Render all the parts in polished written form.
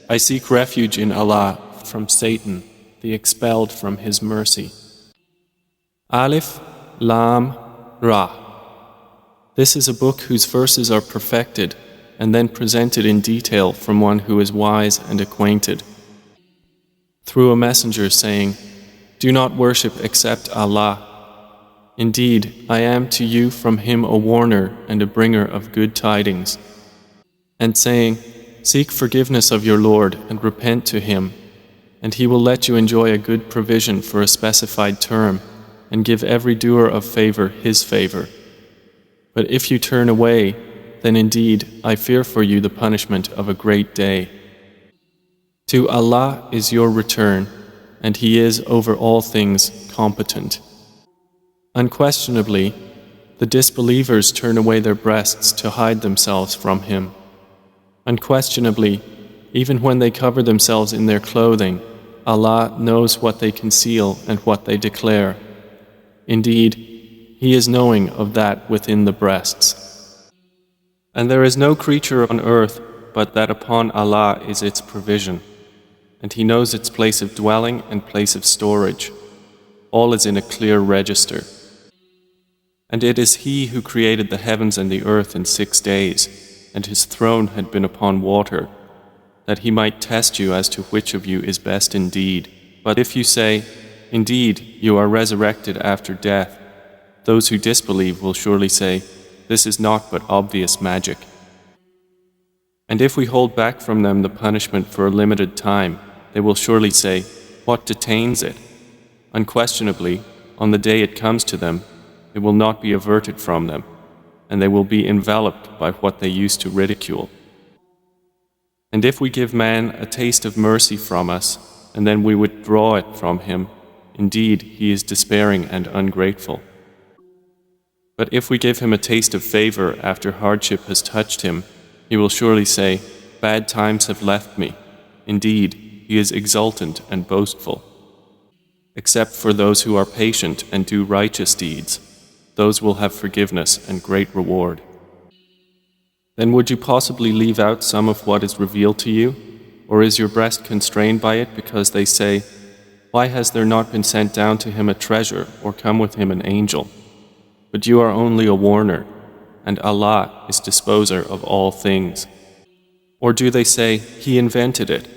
I seek refuge in Allah from Satan, the expelled from His mercy. Alif, Lam, Ra. This is a book whose verses are perfected and then presented in detail from one who is wise and acquainted, through a messenger saying, "Do not worship except Allah. Indeed, I am to you from Him a warner and a bringer of good tidings," and saying, "Seek forgiveness of your Lord and repent to Him, and He will let you enjoy a good provision for a specified term, and give every doer of favor his favor. But if you turn away, then indeed I fear for you the punishment of a great day. To Allah is your return, and He is over all things competent." Unquestionably, the disbelievers turn away their breasts to hide themselves from Him. Unquestionably, even when they cover themselves in their clothing, Allah knows what they conceal and what they declare. Indeed, He is knowing of that within the breasts. And there is no creature on earth but that upon Allah is its provision, and He knows its place of dwelling and place of storage. All is in a clear register. And it is He who created the heavens and the earth in 6 days, and His throne had been upon water, that He might test you as to which of you is best indeed. But if you say, "Indeed, you are resurrected after death," those who disbelieve will surely say, "This is naught but obvious magic." And if we hold back from them the punishment for a limited time, they will surely say, "What detains it?" Unquestionably, on the day it comes to them, it will not be averted from them, and they will be enveloped by what they used to ridicule. And if we give man a taste of mercy from us, and then we withdraw it from him, indeed he is despairing and ungrateful. But if we give him a taste of favor after hardship has touched him, he will surely say, "Bad times have left me." Indeed, he is exultant and boastful. Except for those who are patient and do righteous deeds, those will have forgiveness and great reward. Then would you possibly leave out some of what is revealed to you? Or is your breast constrained by it because they say, "Why has there not been sent down to him a treasure or come with him an angel?" But you are only a warner, and Allah is disposer of all things. Or do they say, "He invented it"?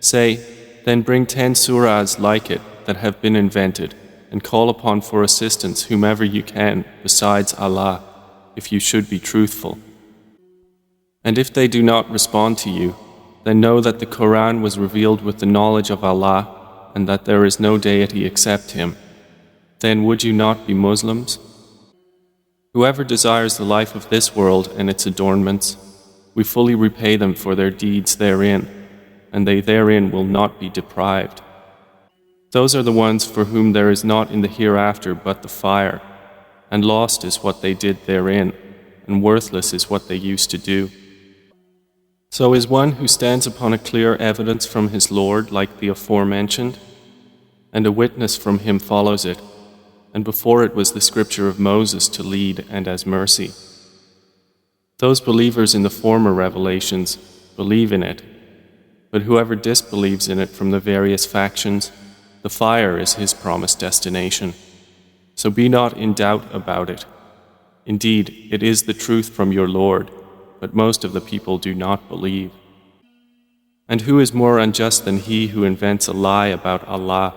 Say, then bring 10 surahs like it that have been invented, and call upon for assistance whomever you can besides Allah, if you should be truthful. And if they do not respond to you, then know that the Quran was revealed with the knowledge of Allah, and that there is no deity except Him. Then would you not be Muslims? Whoever desires the life of this world and its adornments, we fully repay them for their deeds therein, and they therein will not be deprived. Those are the ones for whom there is not in the hereafter but the fire, and lost is what they did therein, and worthless is what they used to do. So is one who stands upon a clear evidence from his Lord like the aforementioned, and a witness from him follows it, and before it was the scripture of Moses to lead and as mercy. Those believers in the former revelations believe in it, but whoever disbelieves in it from the various factions, the fire is his promised destination. So be not in doubt about it. Indeed, it is the truth from your Lord, but most of the people do not believe. And who is more unjust than he who invents a lie about Allah?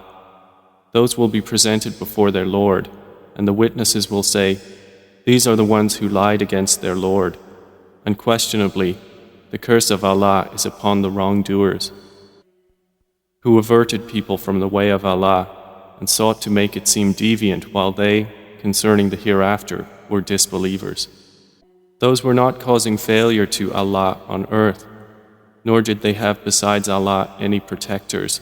Those will be presented before their Lord, and the witnesses will say, "These are the ones who lied against their Lord." Unquestionably, the curse of Allah is upon the wrongdoers, who averted people from the way of Allah and sought to make it seem deviant while they, concerning the hereafter, were disbelievers. Those were not causing failure to Allah on earth, nor did they have besides Allah any protectors.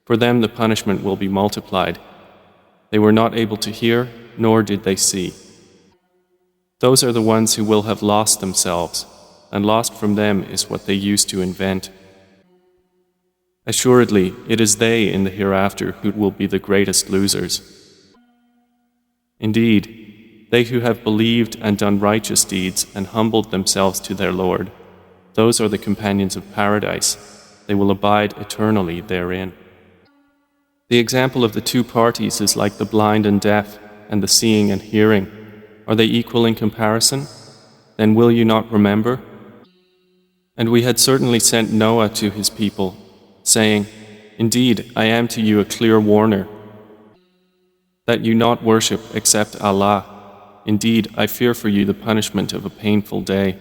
For them the punishment will be multiplied. They were not able to hear, nor did they see. Those are the ones who will have lost themselves, and lost from them is what they used to invent. Assuredly, it is they in the hereafter who will be the greatest losers. Indeed, they who have believed and done righteous deeds and humbled themselves to their Lord, those are the companions of paradise, they will abide eternally therein. The example of the two parties is like the blind and deaf, and the seeing and hearing. Are they equal in comparison? Then will you not remember? And we had certainly sent Noah to his people, saying, Indeed, I am to you a clear warner, that you not worship except Allah. Indeed, I fear for you the punishment of a painful day.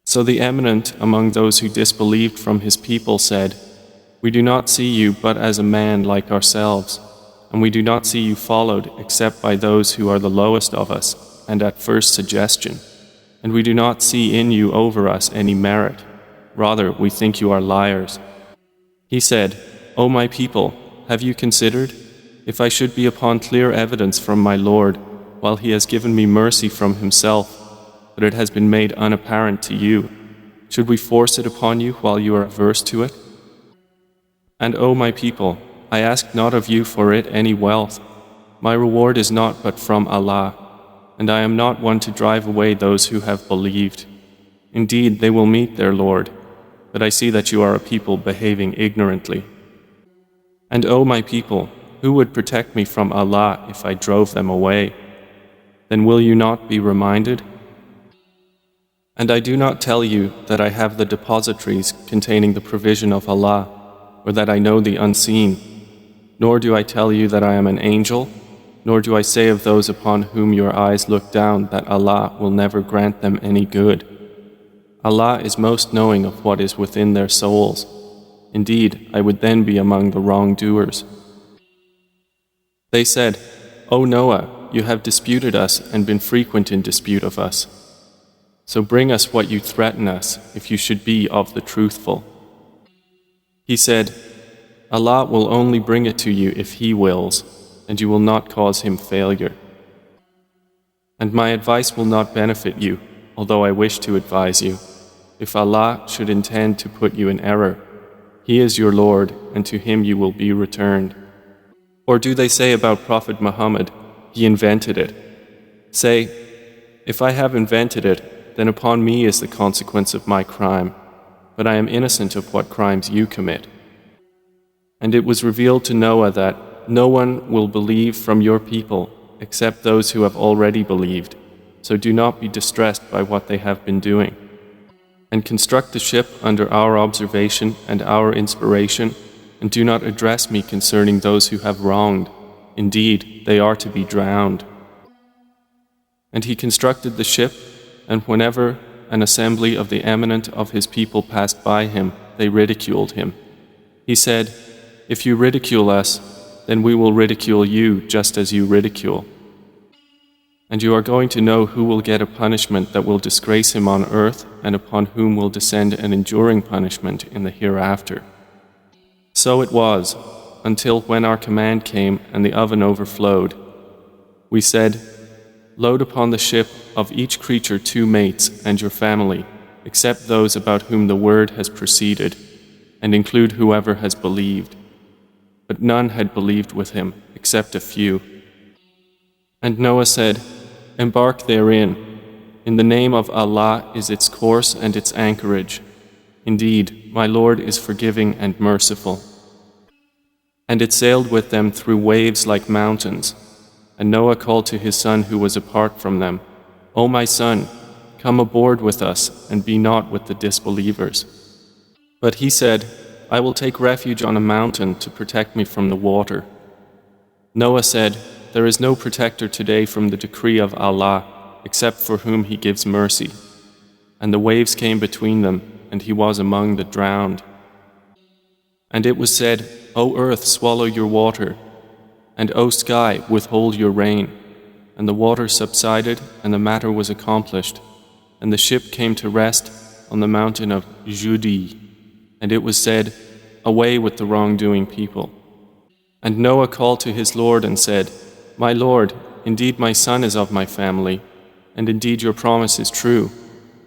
So the eminent among those who disbelieved from his people said, We do not see you but as a man like ourselves, and we do not see you followed except by those who are the lowest of us, and at first suggestion. And we do not see in you over us any merit. Rather, we think you are liars. He said, O my people, have you considered? If I should be upon clear evidence from my Lord, while He has given me mercy from Himself, but it has been made unapparent to you, should we force it upon you while you are averse to it? And O my people, I ask not of you for it any wealth. My reward is not but from Allah, and I am not one to drive away those who have believed. Indeed, they will meet their Lord, but I see that you are a people behaving ignorantly. And O my people, who would protect me from Allah if I drove them away? Then will you not be reminded? And I do not tell you that I have the depositories containing the provision of Allah, or that I know the unseen, nor do I tell you that I am an angel, nor do I say of those upon whom your eyes look down that Allah will never grant them any good. Allah is most knowing of what is within their souls. Indeed, I would then be among the wrongdoers. They said, O Noah, you have disputed us and been frequent in dispute of us. So bring us what you threaten us, if you should be of the truthful. He said, Allah will only bring it to you if He wills, and you will not cause Him failure. And my advice will not benefit you, although I wish to advise you. If Allah should intend to put you in error, He is your Lord, and to Him you will be returned. Or do they say about Prophet Muhammad, he invented it? Say, if I have invented it, then upon me is the consequence of my crime, but I am innocent of what crimes you commit. And it was revealed to Noah that no one will believe from your people except those who have already believed, so do not be distressed by what they have been doing. And construct the ship under our observation and our inspiration, and do not address me concerning those who have wronged. Indeed, they are to be drowned. And he constructed the ship, and whenever an assembly of the eminent of his people passed by him, they ridiculed him. He said, If you ridicule us, then we will ridicule you just as you ridicule. And you are going to know who will get a punishment that will disgrace him on earth, and upon whom will descend an enduring punishment in the hereafter. So it was, until when our command came and the oven overflowed. We said, Load upon the ship of each creature 2 mates and your family, except those about whom the word has proceeded, and include whoever has believed. But none had believed with him, except a few. And Noah said, Embark therein. In the name of Allah is its course and its anchorage. Indeed, my Lord is forgiving and merciful. And it sailed with them through waves like mountains. And Noah called to his son who was apart from them, O my son, come aboard with us and be not with the disbelievers. But he said, I will take refuge on a mountain to protect me from the water. Noah said, There is no protector today from the decree of Allah, except for whom He gives mercy. And the waves came between them, and he was among the drowned. And it was said, O earth, swallow your water, and O sky, withhold your rain. And the water subsided, and the matter was accomplished. And the ship came to rest on the mountain of HUD. And it was said, Away with the wrongdoing people. And Noah called to his Lord and said, My Lord, indeed my son is of my family, and indeed your promise is true,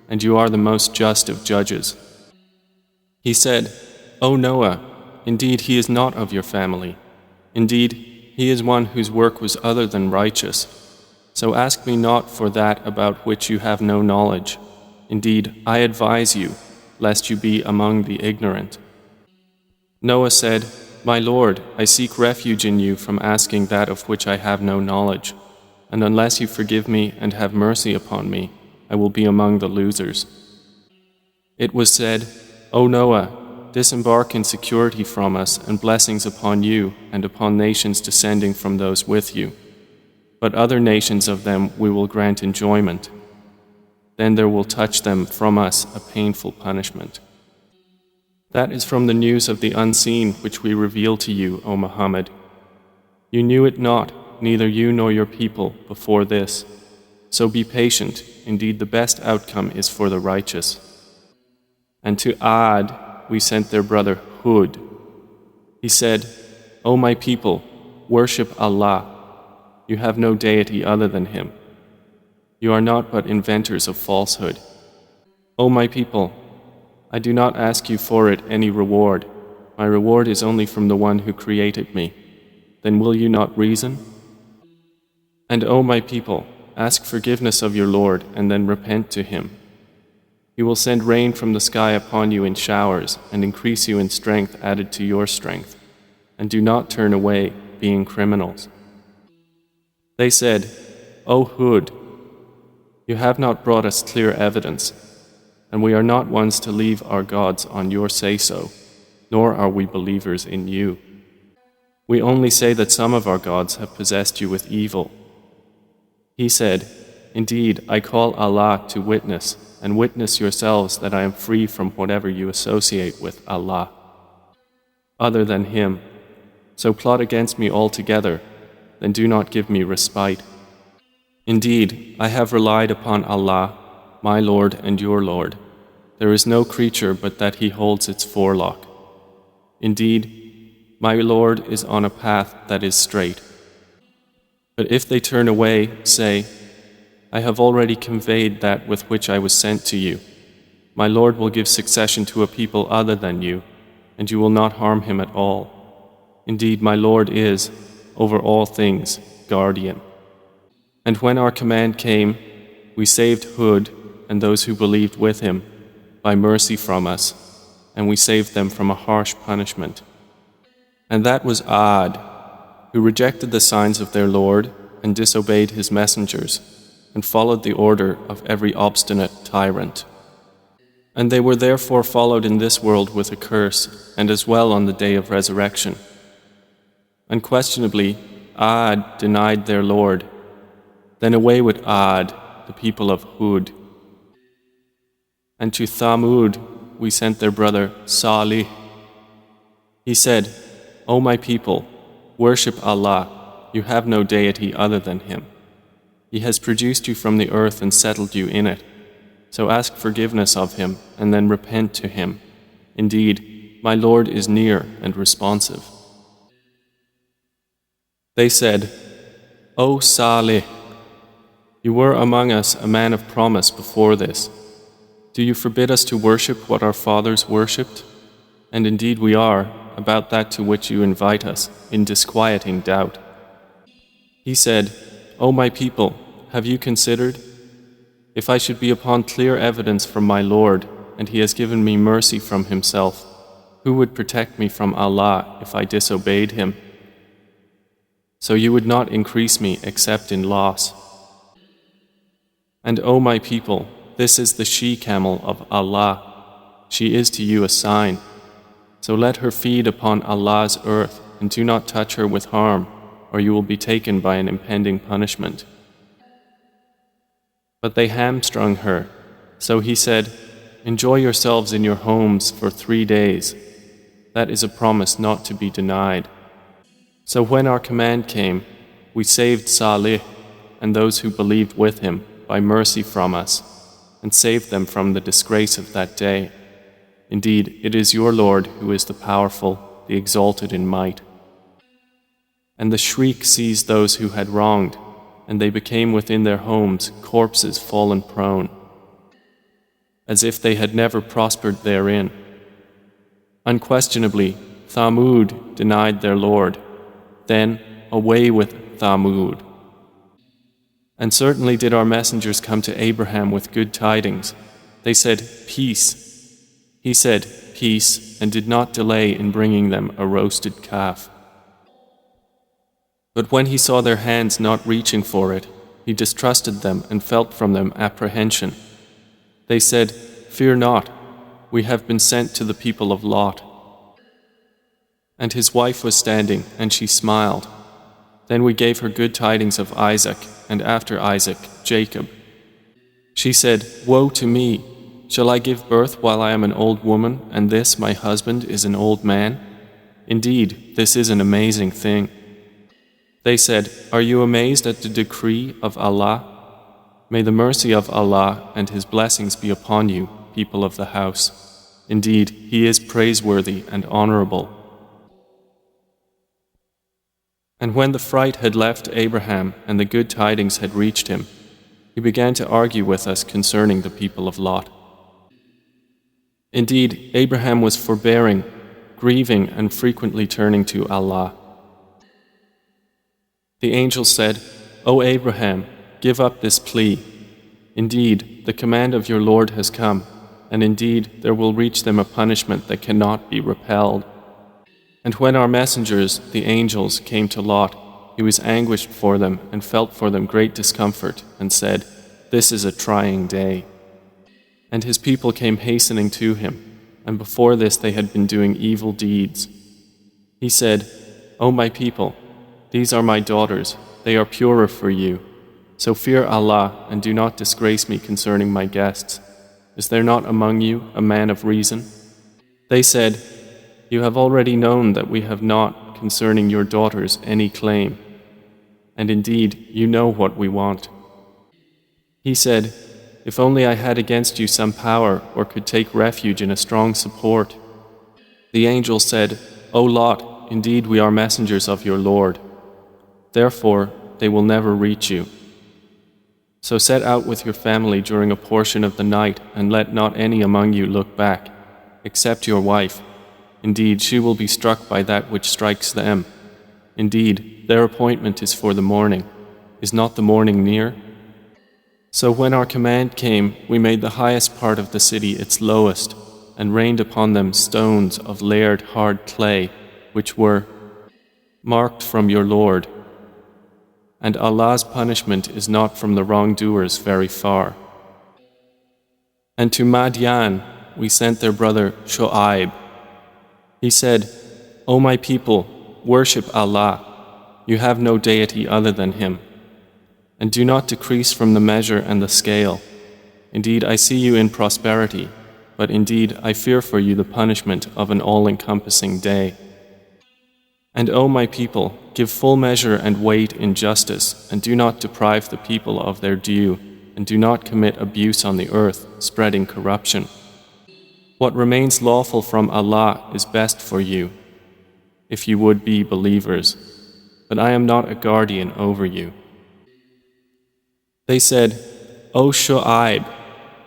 and you are the most just of judges. He said, O Noah, indeed he is not of your family. Indeed, he is one whose work was other than righteous. So ask me not for that about which you have no knowledge. Indeed, I advise you, lest you be among the ignorant. Noah said, My Lord, I seek refuge in you from asking that of which I have no knowledge, and unless you forgive me and have mercy upon me, I will be among the losers. It was said, O Noah, disembark in security from us and blessings upon you and upon nations descending from those with you. But other nations of them we will grant enjoyment. Then there will touch them from us a painful punishment. That is from the news of the unseen which we reveal to you, O Muhammad. You knew it not, neither you nor your people, before this. So be patient, indeed the best outcome is for the righteous. And to Ad we sent their brother HUD. He said, O my people, worship Allah. You have no deity other than Him. You are not but inventors of falsehood. O my people, I do not ask you for it any reward. My reward is only from the one who created me. Then will you not reason? And O my people, ask forgiveness of your Lord and then repent to Him. He will send rain from the sky upon you in showers and increase you in strength added to your strength. And do not turn away, being criminals. They said, O HUD, you have not brought us clear evidence, and we are not ones to leave our gods on your say-so, nor are we believers in you. We only say that some of our gods have possessed you with evil. He said, Indeed, I call Allah to witness, and witness yourselves that I am free from whatever you associate with Allah, other than Him. So plot against me altogether, then do not give me respite. Indeed, I have relied upon Allah, my Lord and your Lord. There is no creature but that He holds its forelock. Indeed, my Lord is on a path that is straight. But if they turn away, say, I have already conveyed that with which I was sent to you. My Lord will give succession to a people other than you, and you will not harm him at all. Indeed, my Lord is, over all things, guardian. And when our command came, we saved HUD and those who believed with him by mercy from us, and we saved them from a harsh punishment. And that was Ad, who rejected the signs of their Lord and disobeyed his messengers, and followed the order of every obstinate tyrant. And they were therefore followed in this world with a curse, and as well on the day of resurrection. Unquestionably, Ad denied their Lord. Then away with Ad, the people of Hud. And to Thamud we sent their brother Salih. He said, O my people, worship Allah, you have no deity other than Him. He has produced you from the earth and settled you in it. So ask forgiveness of Him and then repent to Him. Indeed, my Lord is near and responsive. They said, O Salih, you were among us a man of promise before this. Do you forbid us to worship what our fathers worshipped? And indeed we are, about that to which you invite us, in disquieting doubt. He said, O my people, have you considered? If I should be upon clear evidence from my Lord, and He has given me mercy from Himself, who would protect me from Allah if I disobeyed Him? So you would not increase me except in loss. And O my people, this is the she-camel of Allah. She is to you a sign. So let her feed upon Allah's earth, and do not touch her with harm, or you will be taken by an impending punishment. But they hamstrung her. So He said, Enjoy yourselves in your homes for 3 days. That is a promise not to be denied. So when our command came, we saved Salih and those who believed with him by mercy from us, and saved them from the disgrace of that day. Indeed, it is your Lord who is the powerful, the exalted in might. And the shriek seized those who had wronged, and they became within their homes corpses fallen prone, as if they had never prospered therein. Unquestionably, Thamud denied their Lord. Then away with Thamud. And certainly did our messengers come to Abraham with good tidings. They said, Peace. He said, "Peace," and did not delay in bringing them a roasted calf. But when he saw their hands not reaching for it, he distrusted them and felt from them apprehension. They said, "Fear not, we have been sent to the people of Lot." And his wife was standing, and she smiled. Then we gave her good tidings of Isaac, and after Isaac, Jacob. She said, "Woe to me! Shall I give birth while I am an old woman, and this, my husband, is an old man? Indeed, this is an amazing thing." They said, "Are you amazed at the decree of Allah? May the mercy of Allah and His blessings be upon you, people of the house. Indeed, He is praiseworthy and honorable." And when the fright had left Abraham and the good tidings had reached him, he began to argue with us concerning the people of Lot. Indeed, Abraham was forbearing, grieving, and frequently turning to Allah. The angel said, "O Abraham, give up this plea. Indeed, the command of your Lord has come, and indeed there will reach them a punishment that cannot be repelled." And when our messengers, the angels, came to Lot, he was anguished for them and felt for them great discomfort, and said, "This is a trying day." And his people came hastening to him, and before this they had been doing evil deeds. He said, "O my people, these are my daughters, they are purer for you. So fear Allah and do not disgrace me concerning my guests. Is there not among you a man of reason?" They said, "You have already known that we have not concerning your daughters any claim, and indeed you know what we want." He said, "If only I had against you some power or could take refuge in a strong support." The angel said, "O Lot, indeed we are messengers of your Lord. Therefore they will never reach you. So set out with your family during a portion of the night and let not any among you look back, except your wife. Indeed, she will be struck by that which strikes them. Indeed, their appointment is for the morning. Is not the morning near?" So when our command came, we made the highest part of the city its lowest, and rained upon them stones of layered hard clay, which were marked from your Lord. And Allah's punishment is not from the wrongdoers very far. And to Madian we sent their brother Shu'aib. He said, "O my people, worship Allah. You have no deity other than Him. And do not decrease from the measure and the scale. Indeed, I see you in prosperity, but indeed I fear for you the punishment of an all-encompassing day. And O my people, give full measure and weight in justice, and do not deprive the people of their due, and do not commit abuse on the earth, spreading corruption. What remains lawful from Allah is best for you, if you would be believers, but I am not a guardian over you." They said, "O Shu'aib,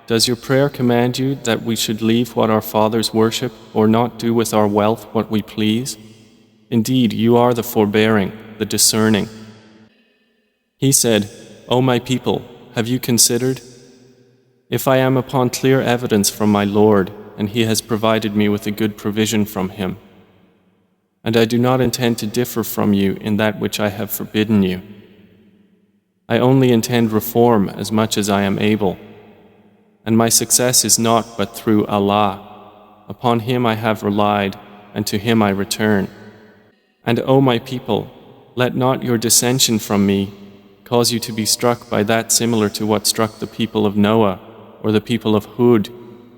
does your prayer command you that we should leave what our fathers worship, or not do with our wealth what we please? Indeed, you are the forbearing, the discerning." He said, "O my people, have you considered? If I am upon clear evidence from my Lord, and He has provided me with a good provision from Him, and I do not intend to differ from you in that which I have forbidden you. I only intend reform as much as I am able, and my success is not but through Allah. Upon Him I have relied, and to Him I return. And O my people, let not your dissension from me cause you to be struck by that similar to what struck the people of Noah, or the people of HUD,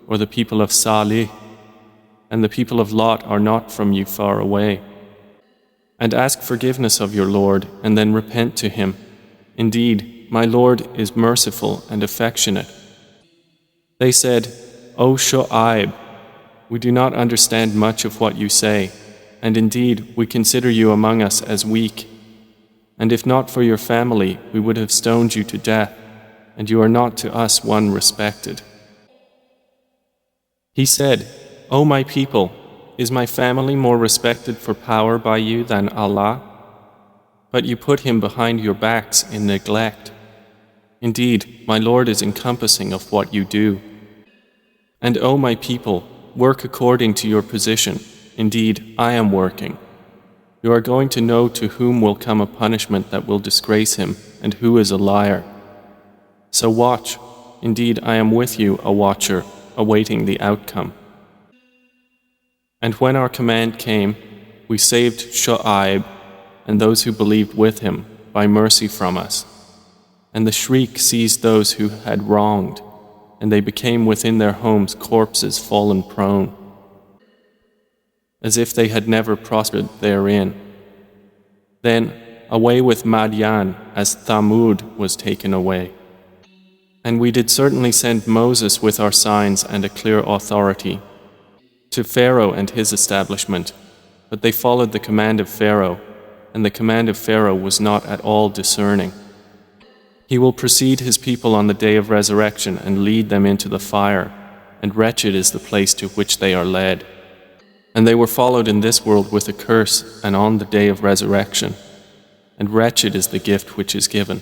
or the people of Salih, and the people of Lot are not from you far away. And ask forgiveness of your Lord, and then repent to Him. Indeed, my Lord is merciful and affectionate." They said, "O Shu'aib, we do not understand much of what you say, and indeed we consider you among us as weak. And if not for your family, we would have stoned you to death, and you are not to us one respected." He said, "O my people, is my family more respected for power by you than Allah? But you put Him behind your backs in neglect. Indeed, my Lord is encompassing of what you do. And O my people, work according to your position. Indeed, I am working. You are going to know to whom will come a punishment that will disgrace him and who is a liar. So watch. Indeed, I am with you, a watcher, awaiting the outcome. And when our command came, we saved Shu'aib and those who believed with him by mercy from us. And the shriek seized those who had wronged, and they became within their homes corpses fallen prone, as if they had never prospered therein. Then away with Madian as Thamud was taken away. And we did certainly send Moses with our signs and a clear authority to Pharaoh and his establishment, but they followed the command of Pharaoh, and the command of Pharaoh was not at all discerning. He will precede his people on the day of resurrection and lead them into the fire, and wretched is the place to which they are led. And they were followed in this world with a curse and on the day of resurrection, and wretched is the gift which is given.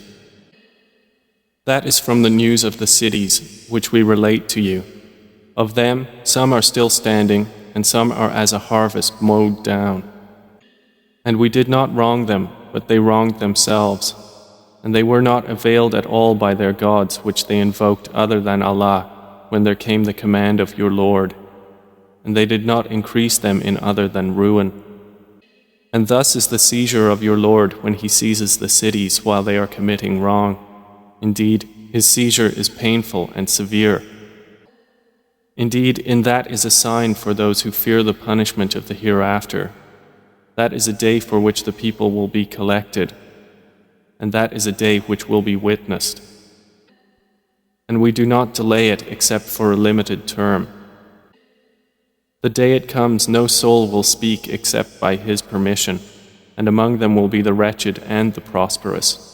That is from the news of the cities which we relate to you. Of them, some are still standing, and some are as a harvest mowed down. And we did not wrong them, but they wronged themselves. And they were not availed at all by their gods which they invoked other than Allah when there came the command of your Lord. And they did not increase them in other than ruin. And thus is the seizure of your Lord when he seizes the cities while they are committing wrong. Indeed, his seizure is painful and severe. Indeed, in that is a sign for those who fear the punishment of the hereafter. That is a day for which the people will be collected, and that is a day which will be witnessed. And we do not delay it except for a limited term. The day it comes, no soul will speak except by his permission, and among them will be the wretched and the prosperous.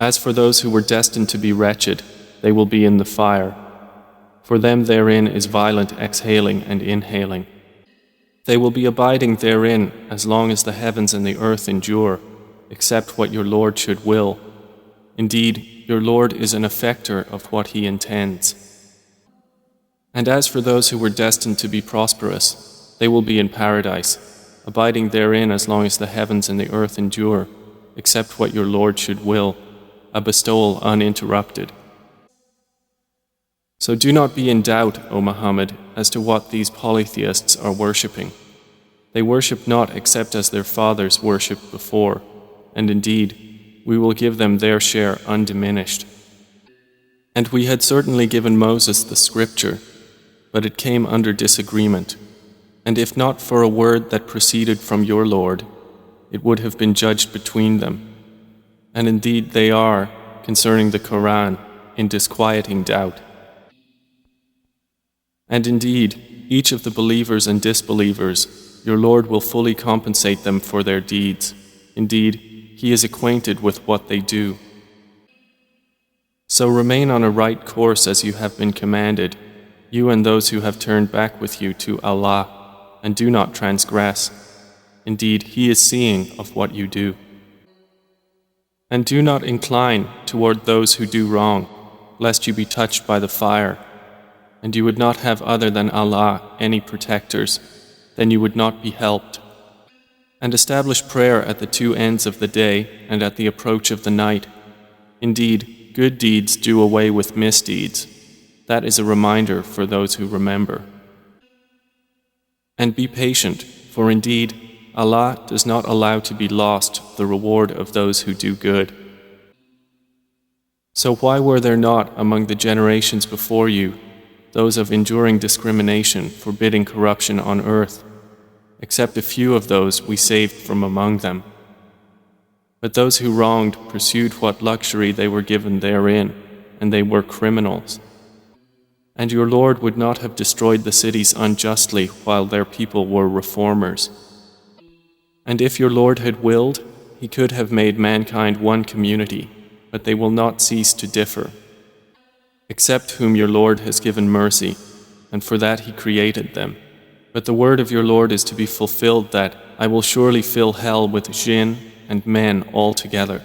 As for those who were destined to be wretched, they will be in the fire. For them therein is violent exhaling and inhaling. They will be abiding therein as long as the heavens and the earth endure, except what your Lord should will. Indeed, your Lord is an effector of what he intends. And as for those who were destined to be prosperous, they will be in paradise, abiding therein as long as the heavens and the earth endure, except what your Lord should will, a bestowal uninterrupted. So do not be in doubt, O Muhammad, as to what these polytheists are worshipping. They worship not except as their fathers worshipped before, and indeed, we will give them their share undiminished. And we had certainly given Moses the scripture, but it came under disagreement, and if not for a word that proceeded from your Lord, it would have been judged between them. And indeed they are, concerning the Quran, in disquieting doubt. And indeed, each of the believers and disbelievers, your Lord will fully compensate them for their deeds. Indeed, he is acquainted with what they do. So remain on a right course as you have been commanded, you and those who have turned back with you to Allah, and do not transgress. Indeed, he is seeing of what you do. And do not incline toward those who do wrong, lest you be touched by the fire. And you would not have other than Allah any protectors, then you would not be helped. And establish prayer at the two ends of the day and at the approach of the night. Indeed, good deeds do away with misdeeds. That is a reminder for those who remember. And be patient, for indeed, Allah does not allow to be lost the reward of those who do good. So why were there not among the generations before you those of enduring discrimination, forbidding corruption on earth, except a few of those we saved from among them? But those who wronged pursued what luxury they were given therein, and they were criminals. And your Lord would not have destroyed the cities unjustly while their people were reformers. And if your Lord had willed, he could have made mankind one community, but they will not cease to differ. Except whom your Lord has given mercy, and for that he created them. But the word of your Lord is to be fulfilled that I will surely fill hell with jinn and men all together.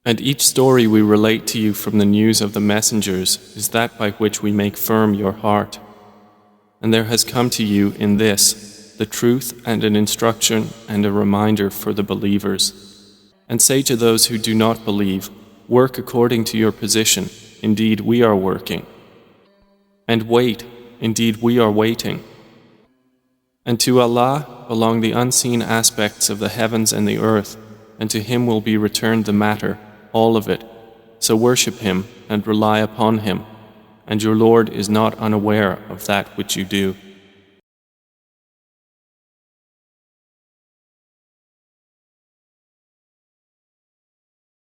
And each story we relate to you from the news of the messengers is that by which we make firm your heart. And there has come to you in this the truth and an instruction and a reminder for the believers. And say to those who do not believe, work according to your position, indeed we are working. And wait, indeed we are waiting. And to Allah belong the unseen aspects of the heavens and the earth, and to Him will be returned the matter, all of it. So worship Him and rely upon Him, and your Lord is not unaware of that which you do.